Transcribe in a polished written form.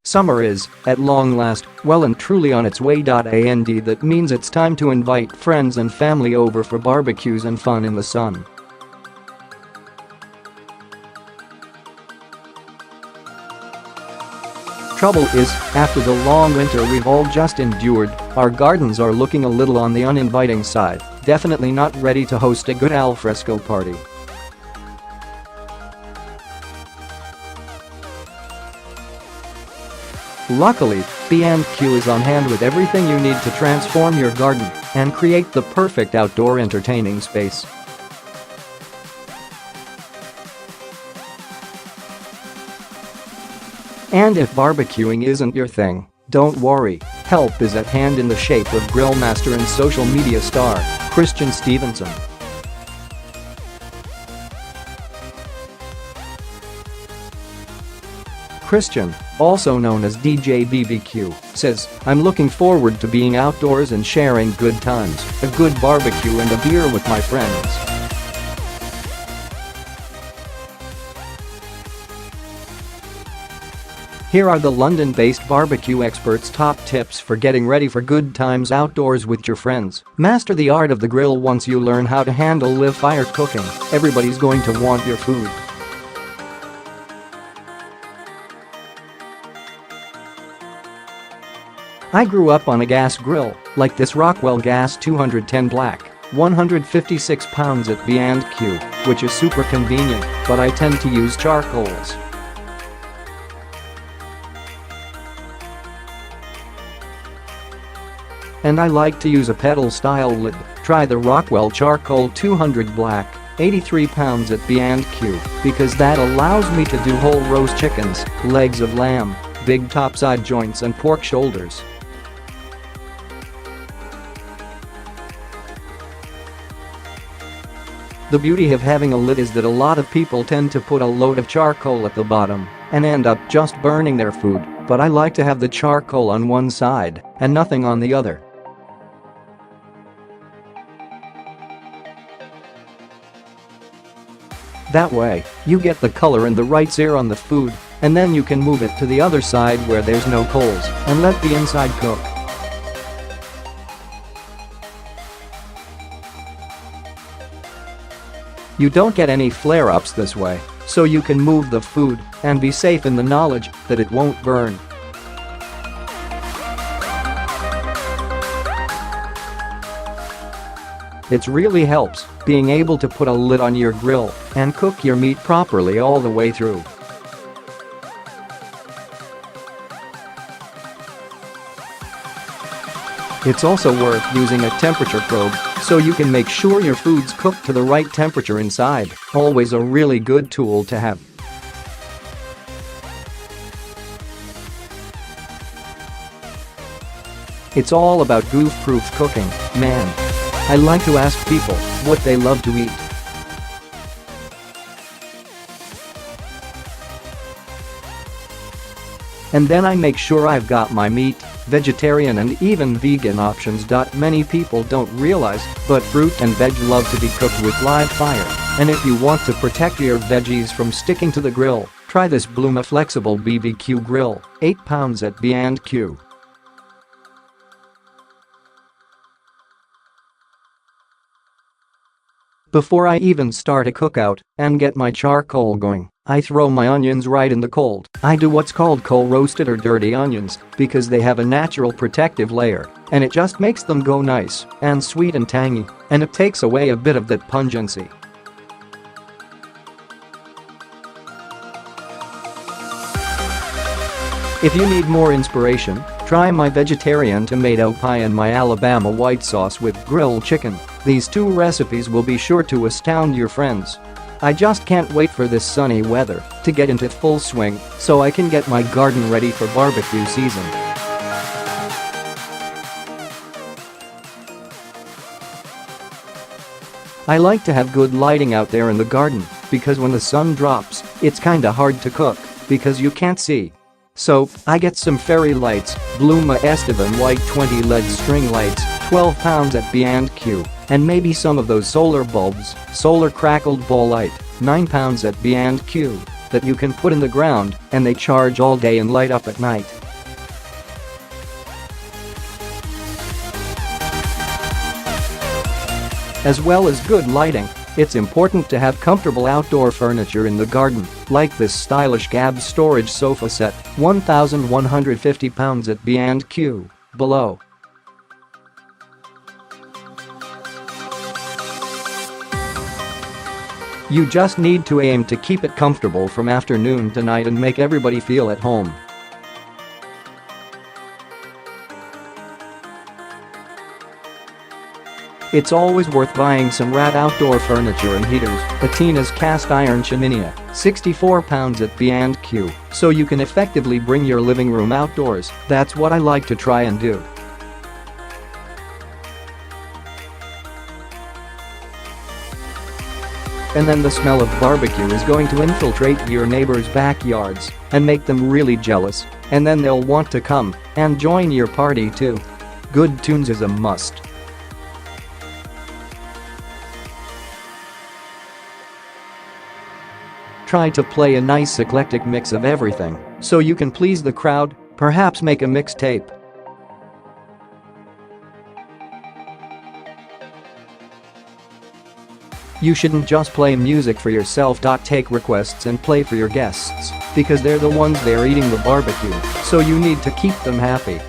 Summer is, at long last, well and truly on its way. And that means it's time to invite friends and family over for barbecues and fun in the sun. Trouble is, after the long winter we've all just endured, our gardens are looking a little on the uninviting side, definitely not ready to host a good alfresco party. Luckily, B&Q is on hand with everything you need to transform your garden and create the perfect outdoor entertaining space. And if barbecuing isn't your thing, don't worry, help is at hand in the shape of grill master and social media star, Christian Stevenson. Christian, also known as DJ BBQ, says, "I'm looking forward to being outdoors and sharing good times, a good barbecue and a beer with my friends." Here are the London-based barbecue experts' top tips for getting ready for good times outdoors with your friends. Master the art of the grill. Once you learn how to handle live fire cooking, everybody's going to want your food. I grew up on a gas grill, like this Rockwell Gas 210 Black, 156 pounds at B&Q, which is super convenient, but I tend to use charcoals. And I like to use a pedal-style lid. Try the Rockwell Charcoal 200 Black, 83 pounds at B&Q, because that allows me to do whole roast chickens, legs of lamb, big topside joints and pork shoulders. The beauty of having a lid is that a lot of people tend to put a load of charcoal at the bottom and end up just burning their food, but I like to have the charcoal on one side and nothing on the other. That way, you get the color and the right sear on the food, and then you can move it to the other side where there's no coals and let the inside cook. You don't get any flare-ups this way, so you can move the food and be safe in the knowledge that it won't burn. It really helps being able to put a lid on your grill and cook your meat properly all the way through. It's also worth using a temperature probe so you can make sure your food's cooked to the right temperature inside, always a really good tool to have. It's all about goof-proof cooking, man. I like to ask people what they love to eat. And then I make sure I've got my meat, vegetarian and even vegan options. Many people don't realize, but fruit and veg love to be cooked with live fire, and if you want to protect your veggies from sticking to the grill, try this Bluma Flexible BBQ Grill, 8 pounds at B&Q. Before I even start a cookout and get my charcoal going, I throw my onions right in the cold. I do what's called cold roasted or dirty onions because they have a natural protective layer and it just makes them go nice and sweet and tangy, and it takes away a bit of that pungency. If you need more inspiration, try my vegetarian tomato pie and my Alabama white sauce with grilled chicken. These two recipes will be sure to astound your friends. I just can't wait for this sunny weather to get into full swing so I can get my garden ready for barbecue season. I like to have good lighting out there in the garden because when the sun drops, it's kinda hard to cook because you can't see. So, I get some fairy lights, Bluma Esteban White 20 LED string lights, 12 pounds at B&Q, And maybe some of those solar bulbs, solar crackled ball light, 9 pounds at B&Q, that you can put in the ground and they charge all day and light up at night. As well as good lighting, it's important to have comfortable outdoor furniture in the garden, like this stylish Gab storage sofa set, 1,150 pounds at B&Q, below. You just need to aim to keep it comfortable from afternoon to night and make everybody feel at home. It's always worth buying some rad outdoor furniture and heaters. Atina's cast iron chiminea, 64 pounds at B&Q, so you can effectively bring your living room outdoors. That's what I like to try and do. And then the smell of barbecue is going to infiltrate your neighbors' backyards and make them really jealous, and then they'll want to come and join your party too. Good tunes is a must. Try to play a nice eclectic mix of everything so you can please the crowd, perhaps make a mixtape. You shouldn't just play music for yourself. Take requests and play for your guests because they're the ones there eating the barbecue, so you need to keep them happy.